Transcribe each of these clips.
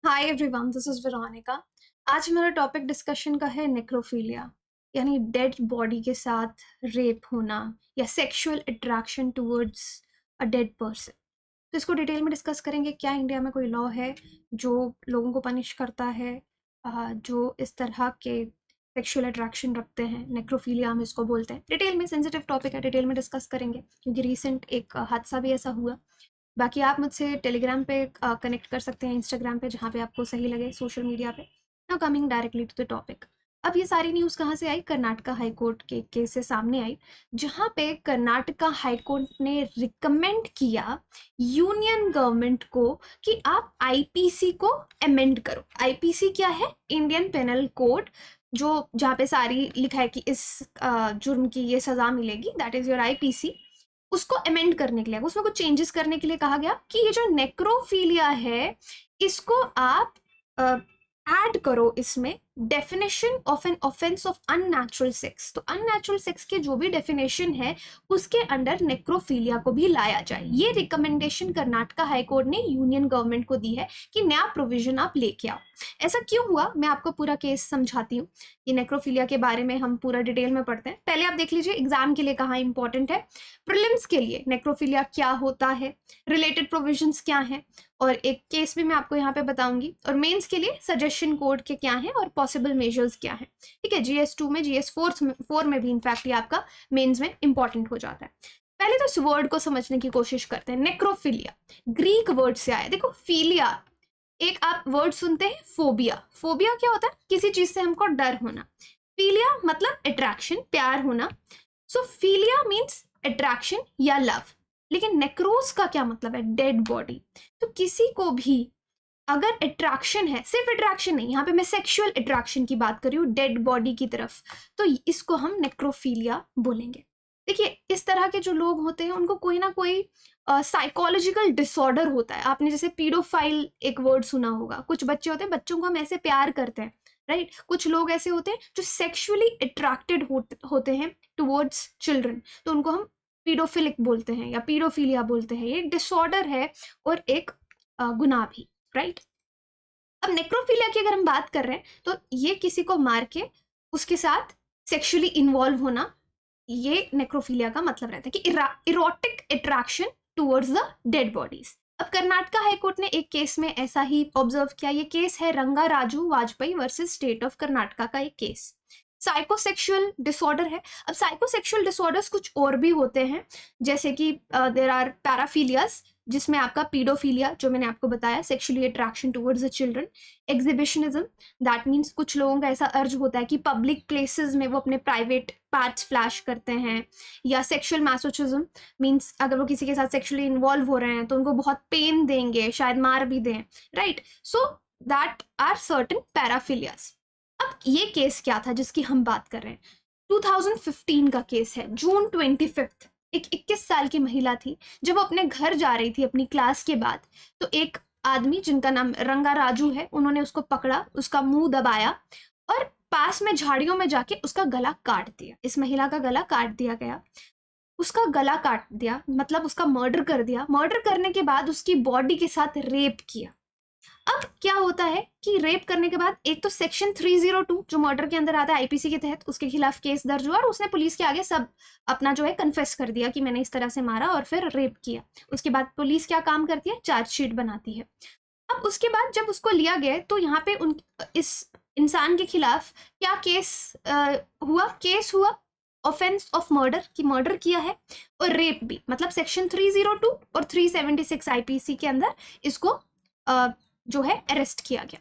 Hi everyone, this is Veronica. आज हमारा topic discussion का है नेक्रोफिलिया, यानी डेड बॉडी के साथ रेप होना या sexual attraction towards a dead person. तो इसको डिटेल में डिस्कस करेंगे। क्या इंडिया में कोई लॉ है जो लोगों को पनिश करता है जो इस तरह के सेक्सुअल अट्रैक्शन रखते हैं? नेक्रोफिलिया हम इसको बोलते हैं। डिटेल में सेंसिटिव टॉपिक है, डिटेल में डिस्कस करेंगे क्योंकि रिसेंट एक हादसा भी ऐसा हुआ। बाकी आप मुझसे टेलीग्राम पे कनेक्ट कर सकते हैं, इंस्टाग्राम पे, जहाँ पे आपको सही लगे, सोशल मीडिया पे। Now coming directly to the topic. अब ये सारी न्यूज़ कहाँ से आई? कर्नाटका हाई कोर्ट के केस से सामने आई, जहाँ पे कर्नाटका हाई कोर्ट ने रिकमेंड किया यूनियन गवर्नमेंट को कि आप आईपीसी को अमेंड करो। आईपीसी क्या है? इंडियन पेनल कोड, जो जहाँ पे सारी लिखा है कि इस जुर्म की ये सज़ा मिलेगी, दैट इज़ योर आईपीसी। उसको अमेंड करने के लिए, उसमें कुछ चेंजेस करने के लिए कहा गया कि ये जो नेक्रोफिलिया है, इसको आप ऐड करो इसमें definition of an offence of unnatural sex. तो अननेचुरल सेक्स के जो भी डेफिनेशन है उसके अंडर नेक्रोफिलिया को भी लाया जाए। ये रिकमेंडेशन कर्नाटका हाई कोर्ट ने यूनियन गवर्नमेंट को दी है कि नया प्रोविजन आप लेके आओ। ऐसा क्यों हुआ, मैं आपको पूरा केस समझाती हूँ। ये नेक्रोफिलिया के बारे में हम पूरा डिटेल में पढ़ते हैं। पहले आप देख लीजिए एग्जाम के लिए कहाँ इंपॉर्टेंट है। प्रीलिम्स के लिए नेक्रोफिलिया क्या होता है, रिलेटेड प्रोविजंस क्या हैं, और एक केस भी मैं आपको यहाँ पे बताऊंगी। और मेंस के लिए सजेशन कोड के क्या हैं और पॉसिबल मेजर्स क्या हैं। ठीक है, GS2 में, GS4 में भी इनफैक्ट ये आपका मेंस में इंपॉर्टेंट हो जाता है। पहले तो इस वर्ड को समझने की कोशिश करते हैं। नेक्रोफिलिया ग्रीक वर्ड से आया। देखो, फिलिया, एक आप वर्ड सुनते हैं फोबिया। फोबिया क्या होता है? किसी चीज से हमको डर होना। फिलिया मतलब अट्रैक्शन, प्यार होना। सो फिलिया मीन्स अट्रैक्शन या लव। लेकिन नेक्रोस का क्या मतलब है? Dead body. तो किसी को भी अगर अट्रैक्शन है, सिर्फ अट्रैक्शन नहीं, यहाँ पे मैं सेक्सुअल अट्रैक्शन की बात कर रही हूँ डेड बॉडी की तरफ, तो इसको हम नेक्रोफिलिया बोलेंगे। देखिए, इस तरह के जो लोग होते हैं उनको कोई ना कोई साइकोलॉजिकल डिसऑर्डर होता है। आपने जैसे पीडोफाइल एक वर्ड सुना होगा। कुछ बच्चे होते हैं, बच्चों को हम ऐसे प्यार करते हैं, राइट? कुछ लोग ऐसे होते हैं जो सेक्सुअली अट्रैक्टेड होते हैं टुवर्ड्स चिल्ड्रन, तो उनको हम पीडोफिलिक बोलते हैं या पीडोफिलिया बोलते हैं। ये डिसऑर्डर है और एक गुनाह भी, राइट? अब नेक्रोफिलिया की अगर हम बात कर रहे हैं तो ये किसी को मार के उसके साथ सेक्सुअली इन्वॉल्व होना, ये नेक्रोफिलिया का मतलब रहता है कि erotic attraction towards the dead bodies. अब कर्नाटका हाईकोर्ट ने एक केस में ऐसा ही ऑब्जर्व किया। ये केस है रंगा Raju Vajpayee versus state of Karnataka का एक केस। साइकोसेक्सुअल डिसऑर्डर है। अब साइकोसेक्सुअल डिसऑर्डर्स कुछ और भी होते हैं, जैसे कि देर आर पैराफिलियाज, जिसमें आपका पीडोफिलिया, जो मैंने आपको बताया, sexually attraction towards the children. Exhibitionism, that means कुछ लोगों का ऐसा अर्ज होता है कि पब्लिक प्लेसेस में वो अपने प्राइवेट पार्ट्स फ्लैश करते हैं। या सेक्सुअल मैसोचिज्म मीन्स अगर वो किसी के साथ सेक्सुअली इन्वॉल्व हो रहे हैं तो उनको बहुत पेन देंगे, शायद मार भी दें, right? So that are certain paraphilias. अब ये केस क्या था जिसकी हम बात कर रहे हैं? 2015 का केस है, जून 25। एक 21 साल की महिला थी। जब वो अपने घर जा रही थी अपनी क्लास के बाद, तो एक आदमी जिनका नाम रंगा राजू है, उन्होंने उसको पकड़ा, उसका मुंह दबाया और पास में झाड़ियों में जाके उसका गला काट दिया। इस महिला का गला काट दिया गया। उसका गला काट दिया मतलब उसका मर्डर कर दिया। मर्डर करने के बाद उसकी बॉडी के साथ रेप किया। अब क्या होता है कि रेप करने के बाद एक तो सेक्शन 302 जो मर्डर के अंदर आता है आईपीसी के तहत, उसके खिलाफ केस दर्ज हुआ और उसने पुलिस के आगे सब अपना जो है कन्फेस कर दिया कि मैंने इस तरह से मारा और फिर रेप किया। उसके बाद पुलिस क्या काम करती है? चार्जशीट बनाती है। अब उसके बाद जब उसको लिया गया तो यहाँ पे इस इंसान के खिलाफ क्या केस हुआ? ऑफेंस ऑफ मर्डर, की मर्डर किया है, और रेप भी, मतलब सेक्शन 302 और 376 आईपीसी के अंदर इसको जो है अरेस्ट किया गया।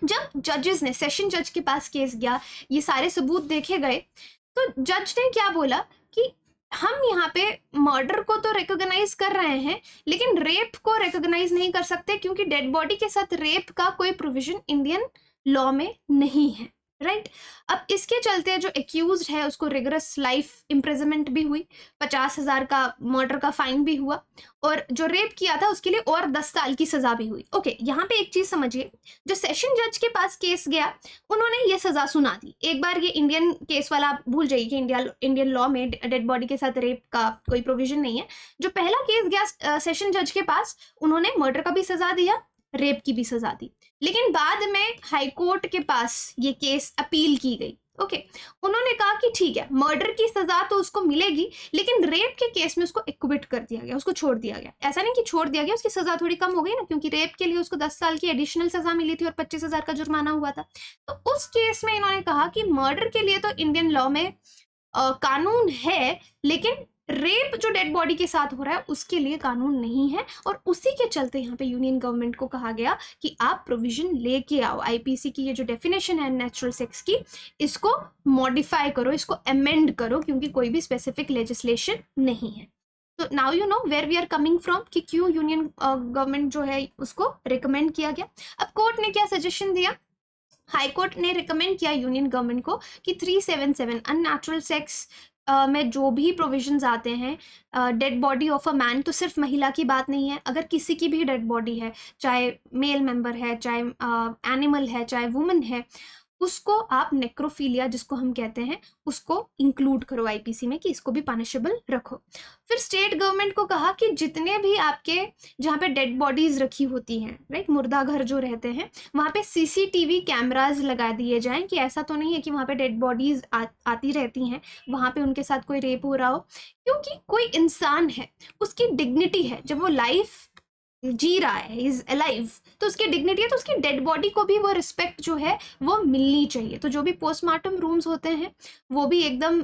जब जजेस ने, सेशन जज के पास केस गया, ये सारे सबूत देखे गए, तो जज ने क्या बोला कि हम यहाँ पे मर्डर को तो रिकॉग्नाइज कर रहे हैं लेकिन रेप को रिकॉग्नाइज नहीं कर सकते, क्योंकि डेड बॉडी के साथ रेप का कोई प्रोविजन इंडियन लॉ में नहीं है, राइट? अब इसके चलते जो एक्यूज्ड है उसको रिगरस लाइफ इम्प्रिजनमेंट भी हुई, 50,000 का मर्डर का फाइन भी हुआ, और जो रेप किया था उसके लिए और 10 साल की सजा भी हुई। ओके, यहाँ पे एक चीज समझिए, जो सेशन जज के पास केस गया उन्होंने ये सजा सुना दी। एक बार ये इंडियन केस वाला आप भूल जाइए कि इंडियन लॉ में डेड बॉडी के साथ रेप का कोई प्रोविजन नहीं है। जो पहला केस गया सेशन जज के पास, उन्होंने मर्डर का भी सजा दिया, रेप की भी सजा दी। लेकिन बाद में हाई कोर्ट के पास ये केस अपील की गई। ओके, उन्होंने कहा कि ठीक है, मर्डर की सजा तो उसको मिलेगी, लेकिन रेप के केस में उसको एक्विट कर दिया गया, उसको छोड़ दिया गया। ऐसा नहीं कि छोड़ दिया गया, उसकी सजा थोड़ी कम हो गई ना, क्योंकि रेप के लिए उसको 10 साल की एडिशनल सजा मिली थी और 25,000 का जुर्माना हुआ था। तो उस केस में इन्होंने कहा कि मर्डर के लिए तो इंडियन लॉ में कानून है, लेकिन रेप जो डेड बॉडी के साथ हो रहा है उसके लिए कानून नहीं है। और उसी के चलते यहाँ पे यूनियन गवर्नमेंट को कहा गया कि आप प्रोविजन लेके आओ, आईपीसी की ये जो डेफिनेशन है नेचुरल सेक्स की, इसको मॉडिफाई करो, इसको अमेंड करो, क्योंकि कोई भी स्पेसिफिक लेजिस्लेशन नहीं है। तो now you know where we are coming from, कि क्यों यूनियन गवर्नमेंट जो है उसको रिकमेंड किया गया। अब कोर्ट ने क्या सजेशन दिया? हाई कोर्ट ने रिकमेंड किया यूनियन गवर्नमेंट को कि 377 अननेचुरल सेक्स में जो भी प्रोविजंस आते हैं, dead body of a man, तो सिर्फ महिला की बात नहीं है, अगर किसी की भी डेड बॉडी है, चाहे मेल मेंबर है, चाहे एनिमल है, चाहे वुमन है, उसको आप नेक्रोफीलिया जिसको हम कहते हैं उसको इंक्लूड करो आईपीसी में, कि इसको भी पनिशेबल रखो। फिर स्टेट गवर्नमेंट को कहा कि जितने भी आपके जहाँ पे डेड बॉडीज रखी होती हैं, राइट, मुर्दा घर जो रहते हैं, वहाँ पे सीसीटीवी कैमराज लगा दिए जाएं, कि ऐसा तो नहीं है कि वहाँ पे डेड बॉडीज आती रहती हैं, वहाँ पे उनके साथ कोई रेप हो रहा हो, क्योंकि कोई इंसान है, उसकी डिग्निटी है, जब वो लाइफ जी रहा है, इज अलाइव, तो उसकी डिग्निटी है, तो उसकी डेड बॉडी को भी वो रिस्पेक्ट जो है वो मिलनी चाहिए। तो जो भी पोस्टमार्टम रूम्स होते हैं वो भी एकदम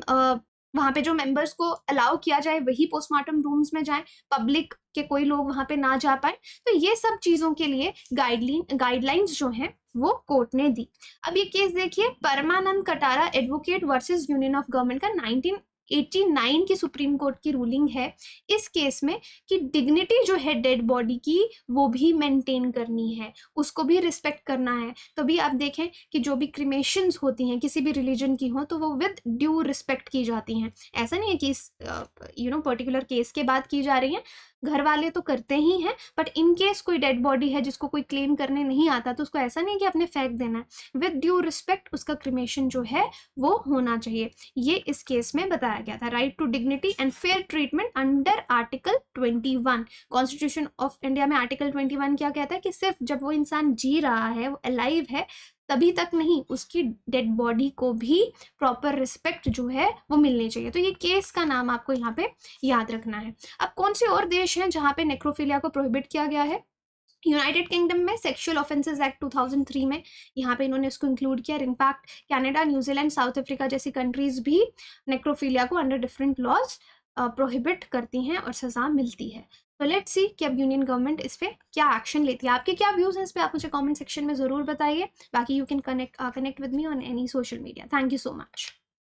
वहाँ पे जो मेंबर्स को अलाउ किया जाए वही पोस्टमार्टम रूम्स में जाए, पब्लिक के कोई लोग वहाँ पे ना जा पाए। तो ये सब चीज़ों के लिए गाइडलाइंस जो हैं वो कोर्ट ने दी। अब ये केस देखिए, Paramanand Katara advocate versus union of government का 1989 की सुप्रीम कोर्ट की रूलिंग है इस केस में, कि डिग्निटी जो है डेड बॉडी की वो भी मेंटेन करनी है, उसको भी रिस्पेक्ट करना है। तभी आप देखें कि जो भी क्रिमेशंस होती हैं किसी भी रिलीजन की हो, तो वो विद ड्यू रिस्पेक्ट की जाती हैं। ऐसा नहीं है कि इस पर्टिकुलर केस के बाद की जा रही हैं, घर वाले तो करते ही हैं, बट इन केस कोई डेड बॉडी है जिसको कोई क्लेम करने नहीं आता, तो उसको ऐसा नहीं कि आपने फेंक देना है, विद ड्यू रिस्पेक्ट उसका क्रिमेशन जो है वो होना चाहिए। ये इस केस में बताया गया था। Right to dignity and fair treatment under article 21 constitution of India में। आर्टिकल 21 क्या कहता है कि सिर्फ जब वो इंसान जी रहा है, वो अलाइव है, तभी तक नहीं, उसकी डेड बॉडी को भी प्रॉपर रिस्पेक्ट जो है वो मिलनी चाहिए। तो ये केस का नाम आपको यहाँ पे याद रखना है। अब कौन से और देश हैं जहाँ पे नेक्रोफिलिया को प्रोहिबिट किया गया है? यूनाइटेड किंगडम में सेक्सुअल ऑफेंसेस एक्ट 2003 में यहाँ पे इन्होंने इसको इंक्लूड किया। In fact Canada, New Zealand, south Africa जैसी कंट्रीज भी नेक्रोफिलिया को अंडर डिफरेंट लॉज प्रोहिबिट करती हैं और सजा मिलती है। तो लेट्स सी कि अब यूनियन गवर्नमेंट इस पर क्या एक्शन लेती है। आपके क्या व्यूज हैं इस पर, आप मुझे कमेंट सेक्शन में ज़रूर बताइए। बाकी you can connect with me on any social media. Thank you so much.